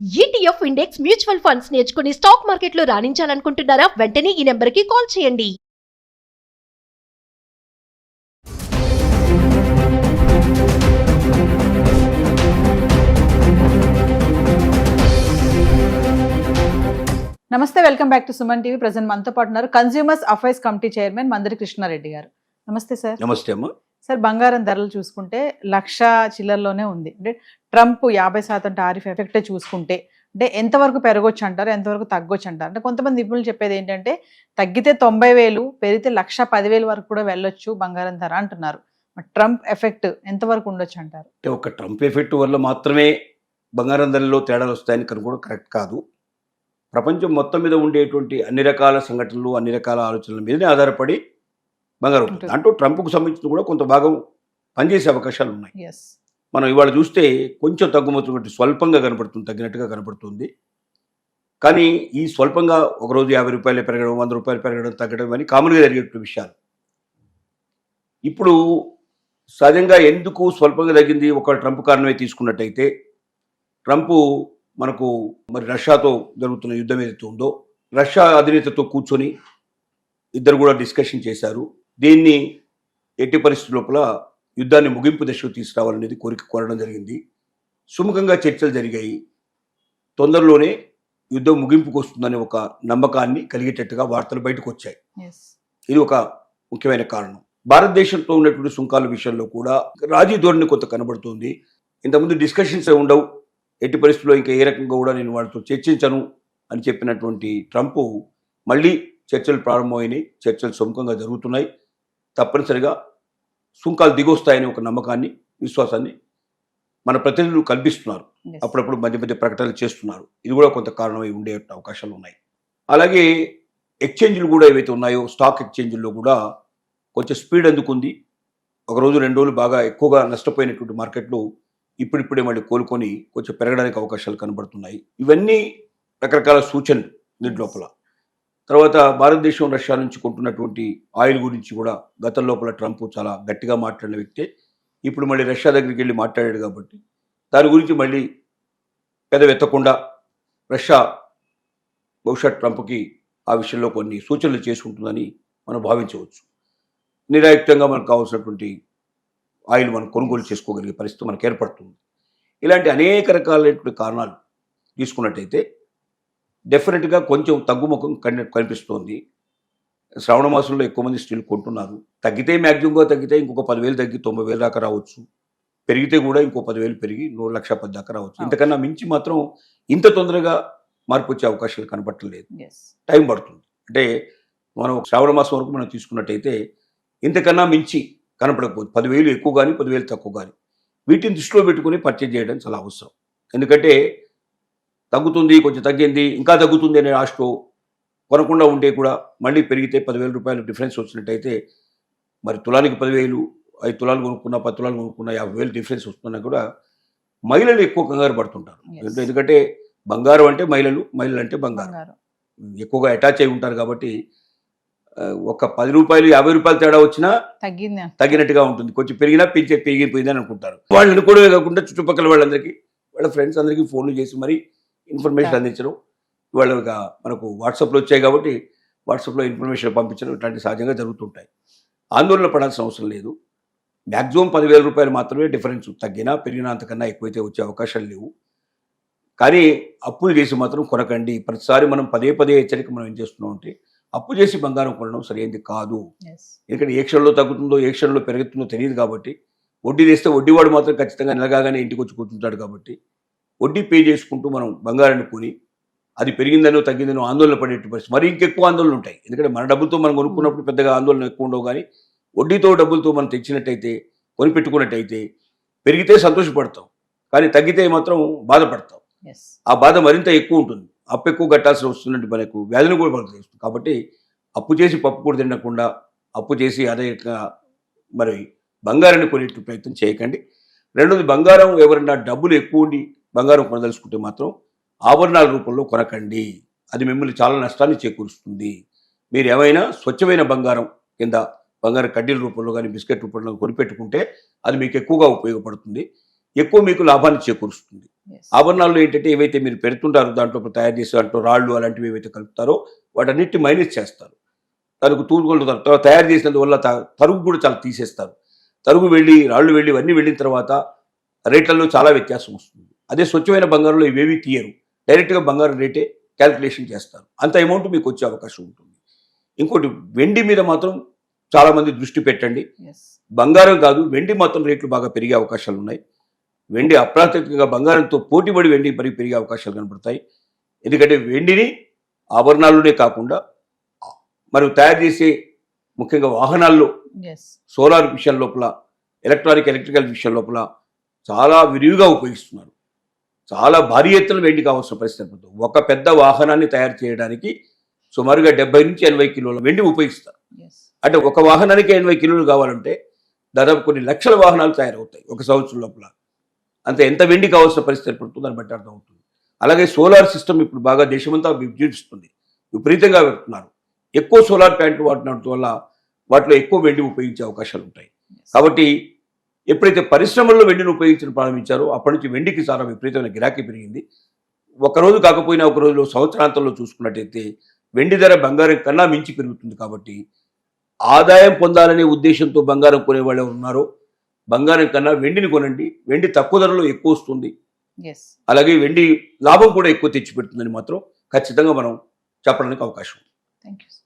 ETF index mutual funds నేర్చుకుని stock మార్కెట్లో రాణించాలనుకుంటున్నారా? వెంటనే ఈ నెంబర్కి కాల్ చేయండి. నమస్తే, welcome back to Suman TV. Present మనతో పాటు ఉన్నారు consumers affairs committee chairman Mandari Krishna Reddy గారు. నమస్తే సార్. నమస్తే అమ్మ. సార్, బంగారం ధరలు చూసుకుంటే 1,00,000 చిల్లర్లోనే ఉంది. అంటే ట్రంప్ 50% టారిఫ్ ఎఫెక్టే చూసుకుంటే అంటే ఎంతవరకు పెరగొచ్చు అంటారు, ఎంతవరకు తగ్గొచ్చు అంటారు? అంటే కొంతమంది నిపుణులు చెప్పేది ఏంటంటే తగ్గితే 90,000, పెరిగితే 1,10,000 వరకు కూడా వెళ్ళొచ్చు బంగారం ధర అంటున్నారు. ట్రంప్ ఎఫెక్ట్ ఎంతవరకు ఉండొచ్చు అంటారు? అంటే ఒక ట్రంప్ ఎఫెక్ట్ వల్ల మాత్రమే బంగారం ధరలో తేడాలు వస్తాయని కనుక్కోవడం కరెక్ట్ కాదు. ప్రపంచం మొత్తం మీద ఉండేటువంటి అన్ని రకాల సంఘటనలు, అన్ని రకాల ఆలోచనల మీదనే ఆధారపడి బంగారం ఉంటుంది. అంటూ ట్రంప్కు సంబంధించిన కూడా కొంత భాగం పనిచేసే అవకాశాలు ఉన్నాయి. మనం ఇవాళ చూస్తే కొంచెం తగ్గుమతున్నట్టు స్వల్పంగా కనపడుతుంది, తగ్గినట్టుగా కనపడుతుంది. కానీ ఈ స్వల్పంగా ఒకరోజు 50 రూపాయలు పెరగడం, 100 రూపాయలు పెరగడం, తగ్గడం అని కామన్గా జరిగేటువంటి విషయాలు. ఇప్పుడు సహజంగా ఎందుకు స్వల్పంగా తగ్గింది? ఒక ట్రంప్ కారణమే తీసుకున్నట్టయితే, ట్రంప్ మనకు మరి రష్యాతో జరుగుతున్న యుద్ధం ఏదైతే ఉందో, రష్యా అధినేతతో కూర్చొని ఇద్దరు కూడా డిస్కషన్ చేశారు. దీన్ని ఎట్టి పరిస్థితుల లోపల యుద్ధాన్ని ముగింపు దశకు తీసుకురావాలనేది కోరడం జరిగింది. సుముఖంగా చర్చలు జరిగాయి. తొందరలోనే యుద్ధం ముగింపుకు వస్తుందనే ఒక నమ్మకాన్ని కలిగేటట్టుగా వార్తలు బయటకు వచ్చాయి. ఇది ఒక ముఖ్యమైన కారణం. భారతదేశంతో ఉన్నటువంటి సుంకాల విషయంలో కూడా రాజీ ధోరణి కొంత కనబడుతుంది. ఇంతకుముందు డిస్కషన్స్ ఉండవు, ఎట్టి పరిస్థితుల్లో ఇంకా ఏ రకంగా కూడా నేను వాళ్ళతో చర్చించను అని చెప్పినటువంటి ట్రంప్ మళ్ళీ చర్చలు ప్రారంభమైనాయి. చర్చలు సుముఖంగా జరుగుతున్నాయి. తప్పనిసరిగా సుంకాలు దిగొస్తాయనే ఒక నమ్మకాన్ని, విశ్వాసాన్ని మన ప్రతినిధులు కల్పిస్తున్నారు. అప్పుడప్పుడు మధ్య మధ్య ప్రకటనలు చేస్తున్నారు. ఇది కూడా కొంత కారణమై ఉండే అవకాశాలు ఉన్నాయి. అలాగే ఎక్స్చేంజ్లు కూడా ఏవైతే ఉన్నాయో, స్టాక్ ఎక్స్చేంజ్ల్లో కూడా కొంచెం స్పీడ్ అందుకుంది. ఒకరోజు 2 రోజులు బాగా ఎక్కువగా నష్టపోయినటువంటి మార్కెట్లు ఇప్పుడిప్పుడే మళ్ళీ కోలుకొని కొంచెం పెరగడానికి అవకాశాలు కనబడుతున్నాయి. ఇవన్నీ రకరకాల సూచనలు దీంట్ లోపల. తర్వాత భారతదేశం రష్యా నుంచి కొంటున్నటువంటి ఆయిల్ గురించి కూడా గతం లోపల ట్రంప్ చాలా గట్టిగా మాట్లాడిన వ్యక్తే. ఇప్పుడు మళ్ళీ రష్యా దగ్గరికి వెళ్ళి మాట్లాడాడు కాబట్టి దాని గురించి మళ్ళీ పెదవెత్తకుండా రష్యా బహుశా ట్రంప్కి ఆ విషయంలో కొన్ని సూచనలు చేసుకుంటుందని మనం భావించవచ్చు. నిరాయుక్తంగా మనకు కావాల్సినటువంటి ఆయిల్ మనం కొనుగోలు చేసుకోగలిగే పరిస్థితి మనకు ఏర్పడుతుంది. ఇలాంటి అనేక రకాలైనటువంటి కారణాలు తీసుకున్నట్టయితే డెఫినెట్గా కొంచెం తగ్గుముఖం కనిపిస్తోంది. శ్రావణ మాసంలో ఎక్కువ మంది స్టీల్ కొంటున్నారు. తగ్గితే మ్యాక్సిమంగా తగ్గితే ఇంకొక 10,000 తగ్గి 90,000 దాకా రావచ్చు. పెరిగితే కూడా ఇంకో 10,000 పెరిగి 1,10,000 దాకా రావచ్చు. ఇంతకన్నా మించి మాత్రం ఇంత తొందరగా మార్పు వచ్చే అవకాశాలు కనపట్టలేదు. టైం పడుతుంది. అంటే మనం శ్రావణ మాసం వరకు మనం తీసుకున్నట్టయితే ఇంతకన్నా మించి కనపడకపోవచ్చు. 10,000 ఎక్కువ కానీ 10,000 తక్కువ కానీ వీటిని దృష్టిలో పెట్టుకుని పర్చేజ్ చేయడం చాలా అవసరం. ఎందుకంటే తగ్గుతుంది, కొంచెం తగ్గింది, ఇంకా తగ్గుతుంది అనే ఆశతో కొనకుండా ఉంటే కూడా మళ్ళీ పెరిగితే 10,000 రూపాయలు డిఫరెన్స్ వచ్చినట్టయితే మరి తులానికి 10,000, 5 తులాలు కొనుక్కున్నా, 10 తులాలు కొనుక్కున్నా 50,000 డిఫరెన్స్ వస్తున్నా కూడా మహిళలు ఎక్కువ కంగారు పడుతుంటారు. ఎందుకంటే బంగారం అంటే మహిళలు, మహిళలు అంటే బంగారం ఎక్కువగా అటాచ్ అయి ఉంటారు. కాబట్టి ఒక 10 రూపాయలు 50 రూపాయలు తేడా వచ్చినా తగ్గినట్టుగా ఉంటుంది. కొంచెం పెరిగినా పెరిగిపోయిందని అనుకుంటారు. వాళ్ళు అనుకోవడమే కాకుండా చుట్టుపక్కల వాళ్ళందరికీ, వాళ్ళ ఫ్రెండ్స్ అందరికీ ఫోన్లు చేసి మరి ఇన్ఫర్మేషన్ అందించడం. వాళ్ళగా మనకు వాట్సాప్లో వచ్చాయి కాబట్టి వాట్సాప్లో ఇన్ఫర్మేషన్ పంపించడం ఇట్లాంటివి సహజంగా జరుగుతుంటాయి. ఆందోళన పడాల్సిన అవసరం లేదు. మ్యాక్సిమం 10,000 రూపాయలు మాత్రమే డిఫరెన్స్. తగ్గినా పెరిగినా అంతకన్నా ఎక్కువైతే వచ్చే అవకాశాలు లేవు. కానీ అప్పులు చేసి మాత్రం కొనకండి. ప్రతిసారి మనం పదే హెచ్చరిక మనం ఏం చేస్తున్నాం అంటే అప్పు చేసి బంగారం కొనడం సరైనది కాదు. ఎందుకంటే ఏ క్షణంలో తగ్గుతుందో ఏ క్షణంలో పెరుగుతుందో తెలియదు. కాబట్టి వడ్డీ తెస్తే వడ్డీవాడు మాత్రం ఖచ్చితంగా నెలగానే ఇంటికి వచ్చి కూర్చుంటాడు. కాబట్టి వడ్డీ పే చేసుకుంటూ మనం బంగారాన్ని కొని అది పెరిగిందనో తగ్గిందనో ఆందోళన పడేట్టు పరిస్థితి, మరి ఇంకెక్కువ ఆందోళన ఉంటాయి. ఎందుకంటే మన డబ్బులతో మనం కొనుక్కున్నప్పుడు పెద్దగా ఆందోళన ఎక్కువ ఉండవు. కానీ వడ్డీతో డబ్బులతో మనం తెచ్చినట్టయితే, కొనిపెట్టుకున్నట్టయితే పెరిగితే సంతోషపడతాం, కానీ తగ్గితే మాత్రం బాధపడతాం. ఆ బాధ మరింత ఎక్కువ ఉంటుంది. అప్పు ఎక్కువ కట్టాల్సి వస్తున్నట్టు మనకు వ్యాధిని కూడా పడుతుంది. కాబట్టి అప్పు చేసి పప్పు కూడా తినకుండా అప్పు చేసి అదే మరి బంగారాన్ని కొనేట్టు ప్రయత్నం చేయకండి. రెండోది, బంగారం ఎవరైనా డబ్బులు ఎక్కువ ఉండి బంగారం కొనదలుచుకుంటే మాత్రం ఆభరణాల రూపంలో కొనకండి. అది మిమ్మల్ని చాలా నష్టాన్ని చేకూరుస్తుంది. మీరు ఏమైనా స్వచ్ఛమైన బంగారం కింద బంగారు కడ్డీల రూపంలో కానీ బిస్కెట్ రూపంలో కొనిపెట్టుకుంటే అది మీకు ఎక్కువగా ఉపయోగపడుతుంది, ఎక్కువ మీకు లాభాన్ని చేకూరుస్తుంది. Yes. ఆభరణాల్లో ఏంటంటే ఏవైతే మీరు పెడుతుంటారో దాంట్లో తయారు చేసే దాంట్లో రాళ్ళు అలాంటివి ఏవైతే కలుపుతారో వాటన్నిటిని మైనస్ చేస్తారు. తనకు తూరుకొలుతారు, తర్వాత తయారు చేసినందువల్ల తరుగు కూడా చాలా తీసేస్తారు. తరుగు వెళ్ళి రాళ్ళు వెళ్ళి ఇవన్నీ వెళ్ళిన తర్వాత రేట్లలో చాలా వ్యత్యాసం వస్తుంది. అదే స్వచ్ఛమైన బంగారంలో ఇవేవి తీయరు, డైరెక్ట్గా బంగారం రేటే క్యాల్కులేషన్ చేస్తారు. అంత అమౌంట్ మీకు వచ్చే అవకాశం ఉంటుంది. ఇంకోటి వెండి మీద మాత్రం చాలామంది దృష్టి పెట్టండి. Yes. బంగారం కాదు, వెండి మాత్రం రేట్లు బాగా పెరిగే అవకాశాలు ఉన్నాయి. వెండి అప్రాథమికంగా బంగారంతో పోటీపడి వెండి పెరిగే అవకాశాలు కనబడతాయి. ఎందుకంటే వెండిని ఆభరణాల్లోనే కాకుండా మనం తయారు చేసే ముఖ్యంగా వాహనాల్లో Yes. సోలార్ విషయం లోపల ఎలక్ట్రికల్ విషయం లోపల చాలా విరివిగా ఉపయోగిస్తున్నారు. చాలా భారీ ఎత్తున వెండి కావాల్సిన పరిస్థితి ఏర్పడుతుంది. ఒక పెద్ద వాహనాన్ని తయారు చేయడానికి సుమారుగా 70 నుంచి 80 కిలోల వెండి ఉపయోగిస్తారు. Yes. అంటే ఒక వాహనానికి 80 కిలోలు కావాలంటే దాదాపు కొన్ని లక్షల వాహనాలు తయారవుతాయి ఒక సంవత్సరం లోపల. అంతే ఎంత వెండి కావాల్సిన పరిస్థితి ఏర్పడుతుంది దాన్ని బట్టి అర్థమవుతుంది. అలాగే సోలార్ సిస్టమ్ ఇప్పుడు బాగా దేశమంతా విజృంభిస్తుంది, విపరీతంగా పెడుతున్నారు. ఎక్కువ సోలార్ ప్లాంట్లు వాడటం వల్ల వాటిలో ఎక్కువ వెండి ఉపయోగించే అవకాశాలు ఉంటాయి. కాబట్టి ఎప్పుడైతే పరిశ్రమల్లో వెండిని ఉపయోగించడం ప్రారంభించారో అప్పటి నుంచి వెండికి చాలా విపరీతమైన గిరాకీ పెరిగింది. ఒకరోజు కాకపోయినా ఒక రోజులో సంవత్సరాంతంలో చూసుకున్నట్టయితే వెండి ధర బంగారం కన్నా మించి పెరుగుతుంది. కాబట్టి ఆదాయం పొందాలనే ఉద్దేశంతో బంగారం కొనేవాళ్ళు ఎవరు ఉన్నారో బంగారం కన్నా వెండిని కొనండి. వెండి తక్కువ ధరలో ఎక్కువ వస్తుంది, Yes. అలాగే వెండి లాభం కూడా ఎక్కువ తెచ్చిపెడుతుందని మాత్రం ఖచ్చితంగా మనం చెప్పడానికి అవకాశం ఉంది. Thank you.